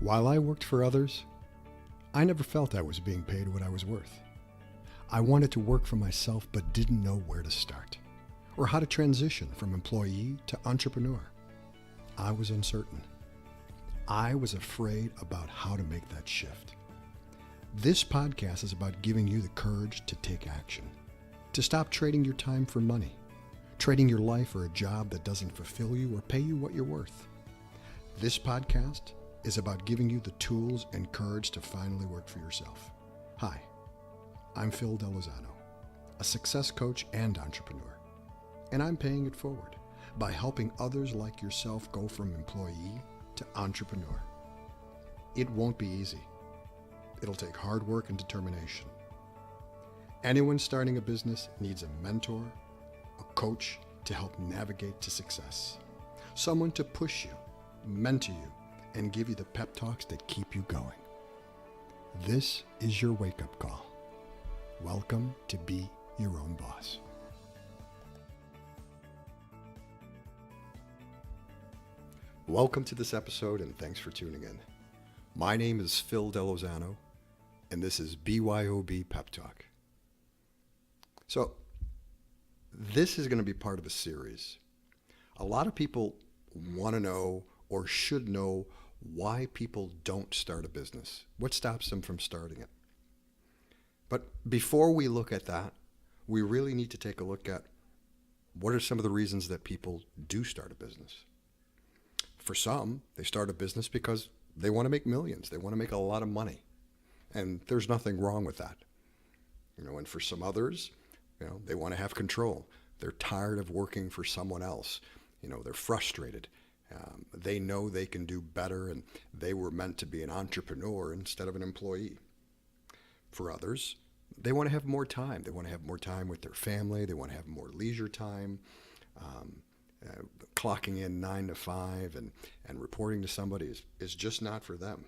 While I worked for others, I never felt I was being paid what I was worth. I wanted to work for myself but didn't know where to start or how to transition from employee to entrepreneur. I was uncertain. I was afraid about how to make that shift. This podcast is about giving you the courage to take action, to stop trading your time for money, trading your life for a job that doesn't fulfill you or pay you what you're worth. This podcast is about giving you the tools and courage to finally work for yourself. Hi, I'm Phil DeLozano, a success coach and entrepreneur, and I'm paying it forward by helping others like yourself go from employee to entrepreneur. It won't be easy. It'll take hard work and determination. Anyone starting a business needs a mentor, a coach to help navigate to success, someone to push you, mentor you, and give you the pep talks that keep you going. This is your wake-up call. Welcome to Be Your Own Boss. Welcome to this episode, and thanks for tuning in. My name is Phil DeLozano, and this is BYOB Pep Talk. So, this is going to be part of a series. A lot of people want to know or should know why people don't start a business. What stops them from starting it? But before we look at that, we really need to take a look at what are some of the reasons that people do start a business. For some, they start a business because they want to make millions. They want to make a lot of money. And there's nothing wrong with that. And for some others, they want to have control. They're tired of working for someone else. They're frustrated. They know they can do better, and they were meant to be an entrepreneur instead of an employee. For others, they want to have more time. They want to have more time with their family. They want to have more leisure time. Clocking in 9 to 5 and reporting to somebody is just not for them.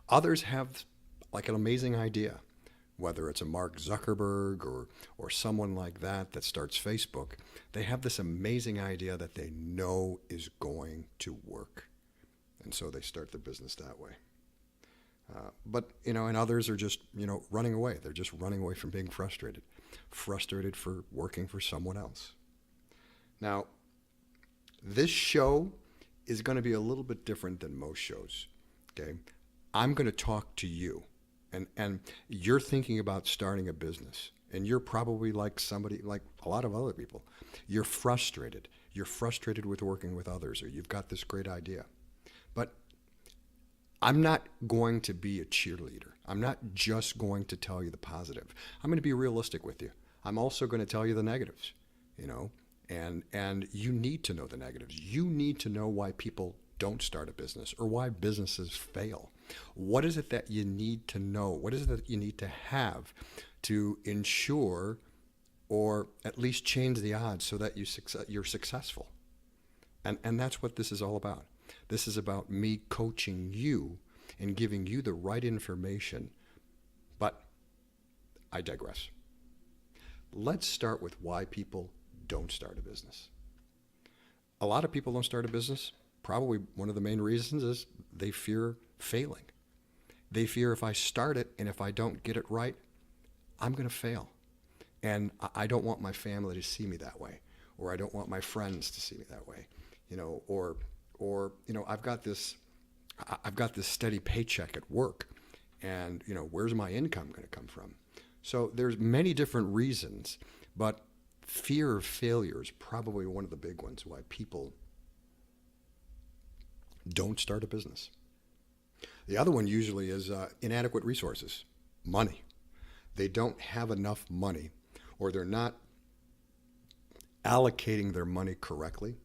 Others have like an amazing idea, whether it's a Mark Zuckerberg or someone like that starts Facebook. They have this amazing idea that they know is going to work. And so they start their business that way. And others are just, running away. They're just running away from being frustrated for working for someone else. Now, this show is going to be a little bit different than most shows, okay? I'm going to talk to you, and you're thinking about starting a business, and you're probably like somebody, like a lot of other people. You're frustrated. You're frustrated with working with others, or you've got this great idea. But I'm not going to be a cheerleader. I'm not just going to tell you the positive. I'm going to be realistic with you. I'm also going to tell you the negatives, And you need to know the negatives. You need to know why people don't start a business or why businesses fail. What is it that you need to know? What is it that you need to have to ensure or at least change the odds so that you're successful? And that's what this is all about. This is about me coaching you and giving you the right information. But I digress. Let's start with why people don't start a business. A lot of people don't start a business. Probably one of the main reasons is they fear failing. They fear if I start it and if I don't get it right, I'm going to fail. And I don't want my family to see me that way, or I don't want my friends to see me that way, or I've got this steady paycheck at work, and where's my income going to come from? So there's many different reasons, but fear of failure is probably one of the big ones why people don't start a business. The other one usually is inadequate resources, money. They don't have enough money, or they're not allocating their money correctly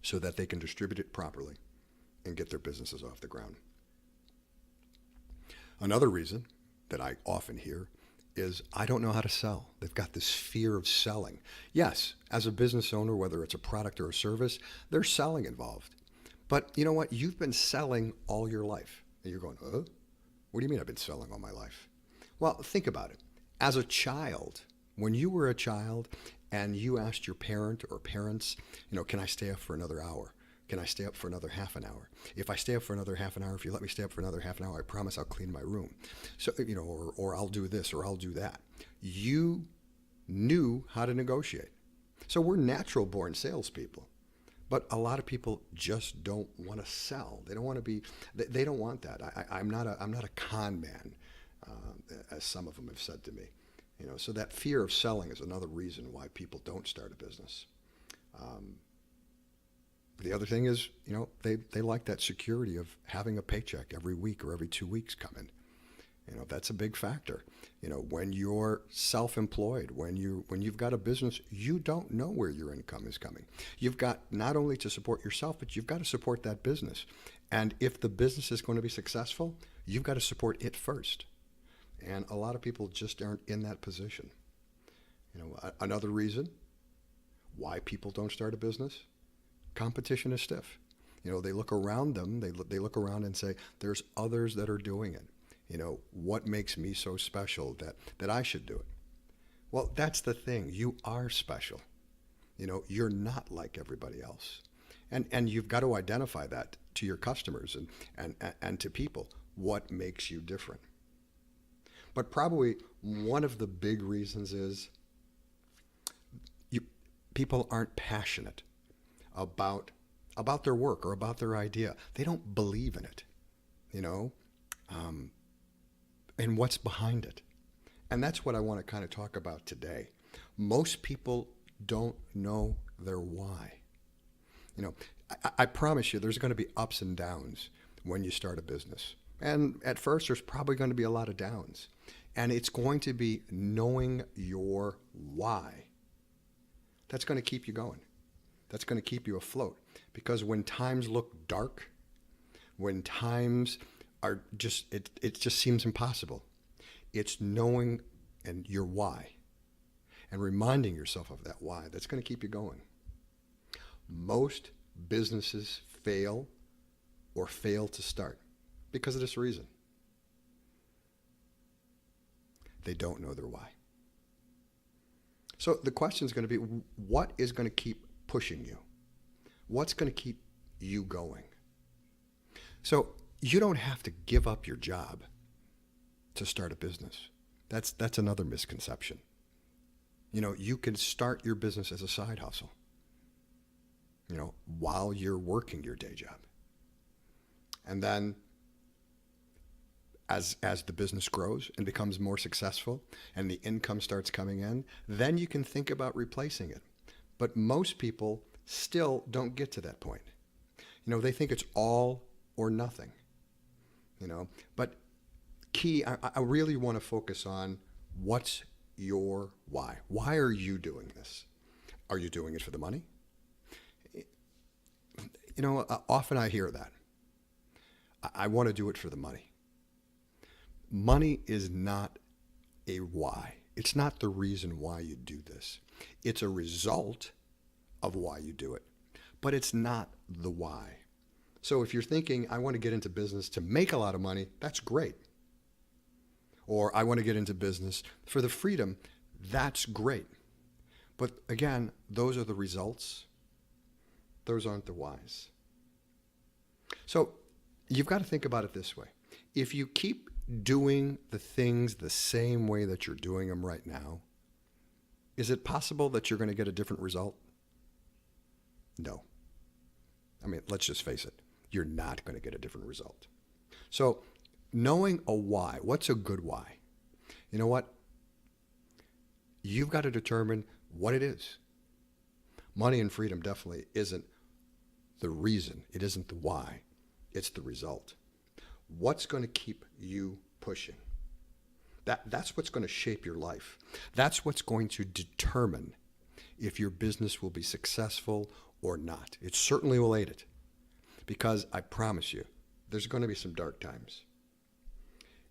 so that they can distribute it properly and get their businesses off the ground. Another reason that I often hear is I don't know how to sell. They've got this fear of selling. Yes, as a business owner, whether it's a product or a service, there's selling involved. But you know what? You've been selling all your life. And you're going, what do you mean I've been selling all my life? Well, think about it. As a child, when you were a child and you asked your parent or parents, can I stay up for another hour? Can I stay up for another half an hour? If I stay up for another half an hour, if you let me stay up for another half an hour, I promise I'll clean my room. So, or I'll do this or I'll do that. You knew how to negotiate. So we're natural born salespeople. But a lot of people just don't want to sell. They don't want to be. They don't want that. I'm not a con man, as some of them have said to me. So that fear of selling is another reason why people don't start a business. The other thing is, they like that security of having a paycheck every week or every 2 weeks come in. That's a big factor. When you're self-employed, when you've got a business, you don't know where your income is coming. You've got not only to support yourself, but you've got to support that business. And if the business is going to be successful, you've got to support it first. And a lot of people just aren't in that position. Another reason why people don't start a business, competition is stiff. They look around them, they look around and say, there's others that are doing it. What makes me so special that I should do it? Well, that's the thing. You are special. You're not like everybody else. And you've got to identify that to your customers and to people. What makes you different? But probably one of the big reasons is people aren't passionate about their work or about their idea. They don't believe in it, and what's behind it. And that's what I want to kind of talk about today. Most people don't know their why. I promise you there's going to be ups and downs when you start a business. And at first there's probably going to be a lot of downs. And it's going to be knowing your why. That's going to keep you going. That's going to keep you afloat. Because when times look dark, when times are just, it just seems impossible. It's knowing and your why and reminding yourself of that why. That's going to keep you going. Most businesses fail or fail to start because of this reason. They don't know their why. So the question is going to be, what is going to keep pushing you? What's going to keep you going? So you don't have to give up your job to start a business. That's another misconception. You can start your business as a side hustle, while you're working your day job. And then as the business grows and becomes more successful and the income starts coming in, then you can think about replacing it. But most people still don't get to that point. They think it's all or nothing. But key, I really want to focus on what's your why. Why are you doing this? Are you doing it for the money? Often I hear that. I want to do it for the money. Money is not a why. It's not the reason why you do this. It's a result of why you do it, but it's not the why. So if you're thinking, I want to get into business to make a lot of money, that's great. Or I want to get into business for the freedom, that's great. But again, those are the results. Those aren't the whys. So you've got to think about it this way. If you keep doing the things the same way that you're doing them right now, is it possible that you're going to get a different result? No. Let's just face it. You're not going to get a different result. So knowing a why, what's a good why? You know what? You've got to determine what it is. Money and freedom definitely isn't the reason. It isn't the why. It's the result. What's going to keep you pushing? That's what's going to shape your life. That's what's going to determine if your business will be successful or not. It certainly will aid it. Because I promise you, there's going to be some dark times.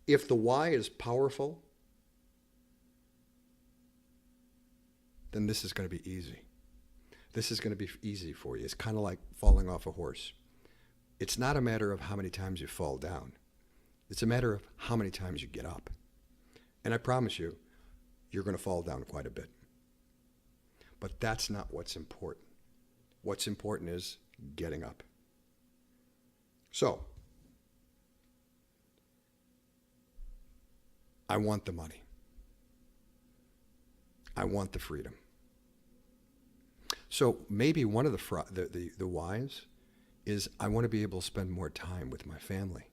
If the why is powerful, then this is going to be easy. This is going to be easy for you. It's kind of like falling off a horse. It's not a matter of how many times you fall down. It's a matter of how many times you get up. And I promise you, you're going to fall down quite a bit. But that's not what's important. What's important is getting up. So, I want the money. I want the freedom. So maybe one of the whys is I want to be able to spend more time with my family.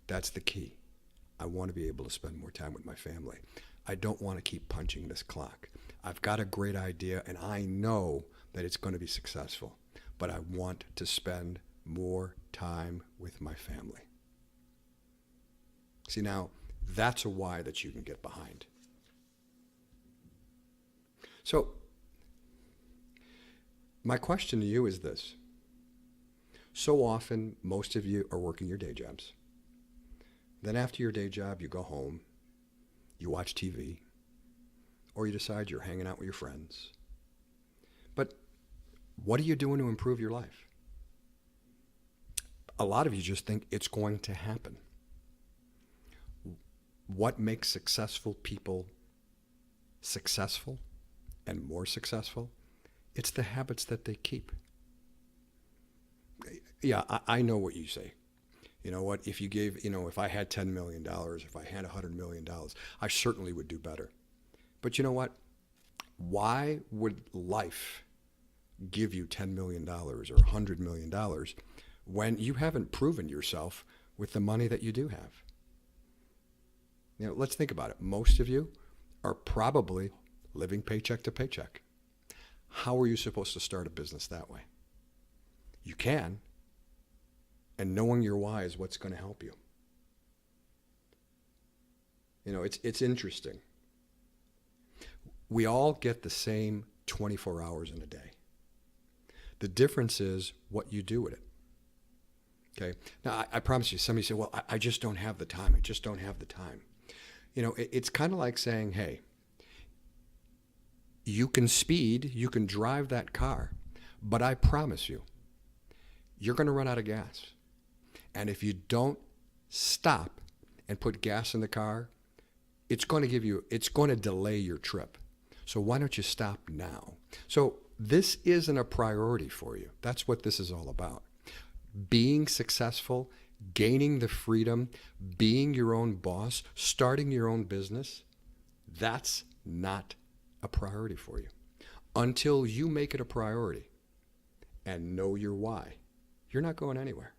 That's the key. I want to be able to spend more time with my family. I don't want to keep punching this clock. I've got a great idea and I know that it's going to be successful, but I want to spend more time with my family. See, now that's a why that you can get behind. So, my question to you is this. So often, most of you are working your day jobs. Then after your day job, you go home, you watch TV, or you decide you're hanging out with your friends. But what are you doing to improve your life? A lot of you just think it's going to happen. What makes successful people successful and more successful? It's the habits that they keep. Yeah, I know what you say. You know what, if you gave, if I had $10 million, if I had $100 million, I certainly would do better. But you know what? Why would life give you $10 million or $100 million when you haven't proven yourself with the money that you do have? Let's think about it. Most of you are probably living paycheck to paycheck. How are you supposed to start a business that way? You can, and knowing your why is what's going to help you. It's interesting. We all get the same 24 hours in a day. The difference is what you do with it. Okay? Now, I promise you, somebody said, well, I just don't have the time. I just don't have the time. It's kind of like saying, hey, you can speed, you can drive that car, but I promise you, you're going to run out of gas. And if you don't stop and put gas in the car, it's going to delay your trip. So why don't you stop now? So this isn't a priority for you. That's what this is all about. Being successful, gaining the freedom, being your own boss, starting your own business, that's not a priority for you. Until you make it a priority and know your why, you're not going anywhere.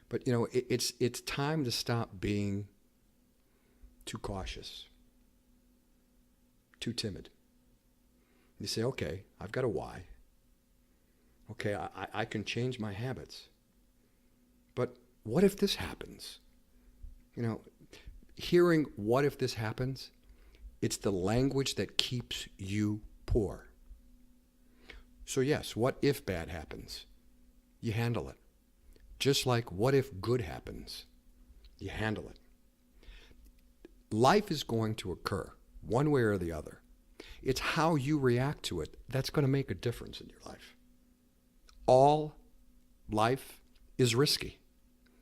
But it's time to stop being too cautious, too timid. You say, okay, I've got a why. Okay, I can change my habits. But what if this happens? Hearing what if this happens, it's the language that keeps you poor. So yes, what if bad happens? You handle it. Just like what if good happens? You handle it. Life is going to occur one way or the other. It's how you react to it that's going to make a difference in your life. All life is risky.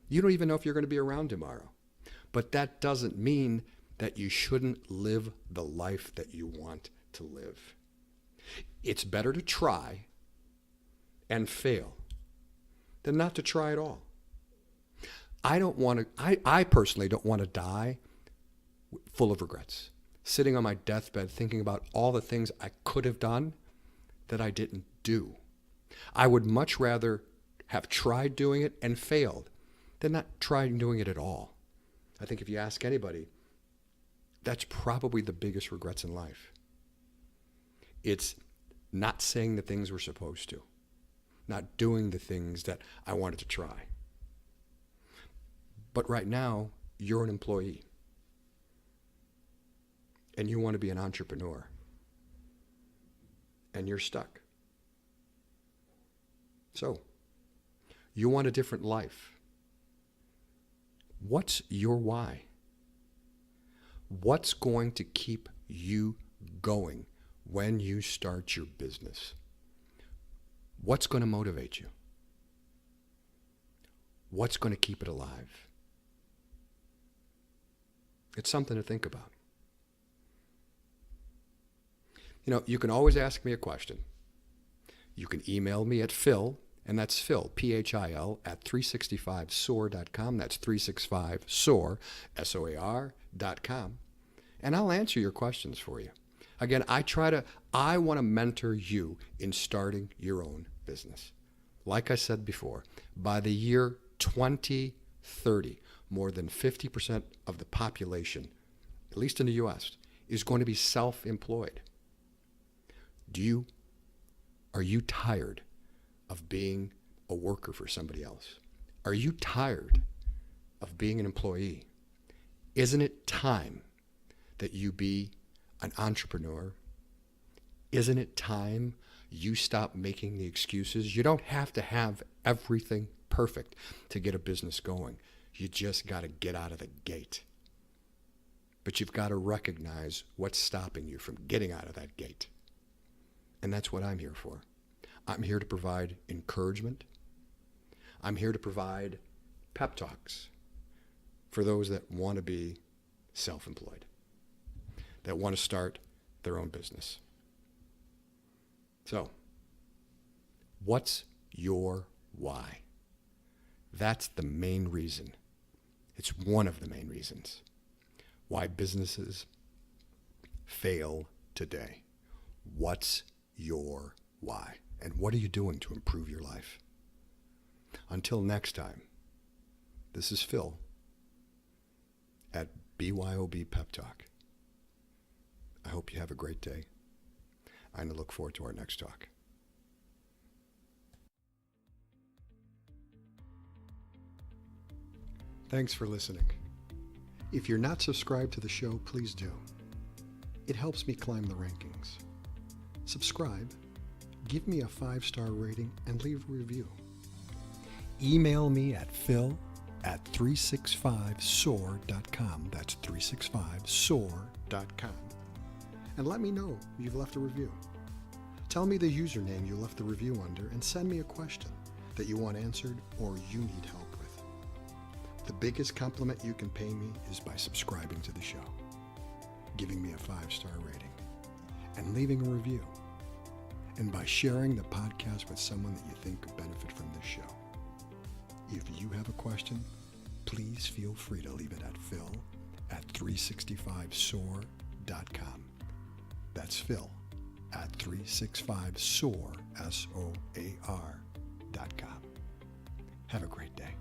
You don't even know if you're going to be around tomorrow. But that doesn't mean that you shouldn't live the life that you want to live. It's better to try and fail than not to try at all. I personally don't want to die full of regrets, sitting on my deathbed thinking about all the things I could have done that I didn't do. I would much rather have tried doing it and failed than not trying doing it at all. I think if you ask anybody, that's probably the biggest regrets in life. It's not saying the things we're supposed to, not doing the things that I wanted to try. But right now, you're an employee. And you want to be an entrepreneur. And you're stuck. So, you want a different life. What's your why? What's going to keep you going when you start your business? What's going to motivate you? What's going to keep it alive? It's something to think about. You can always ask me a question. You can email me at Phil, and that's Phil, Phil, at 365soar.com. That's 365soar, SOAR.com. And I'll answer your questions for you. Again, I want to mentor you in starting your own business. Like I said before, by the year 2030, more than 50% of the population, at least in the U.S., is going to be self-employed. Are you tired of being a worker for somebody else? Are you tired of being an employee? Isn't it time that you be an entrepreneur? Isn't it time you stop making the excuses? You don't have to have everything perfect to get a business going. You just got to get out of the gate. But you've got to recognize what's stopping you from getting out of that gate. And that's what I'm here for. I'm here to provide encouragement. I'm here to provide pep talks for those that want to be self-employed, that want to start their own business. So, what's your why? That's the main reason. It's one of the main reasons why businesses fail today. What's your why? And what are you doing to improve your life? Until next time, this is Phil at BYOB Pep Talk. I hope you have a great day, and I look forward to our next talk. Thanks for listening. If you're not subscribed to the show, please do. It helps me climb the rankings. Subscribe, give me a 5-star rating, and leave a review. Email me at phil@365soar.com. That's 365soar.com. And let me know you've left a review. Tell me the username you left the review under and send me a question that you want answered or you need help with. The biggest compliment you can pay me is by subscribing to the show, giving me a 5-star rating, and leaving a review, and by sharing the podcast with someone that you think could benefit from this show. If you have a question, please feel free to leave it at phil@365soar.com. That's phil@365soar.com. Have a great day.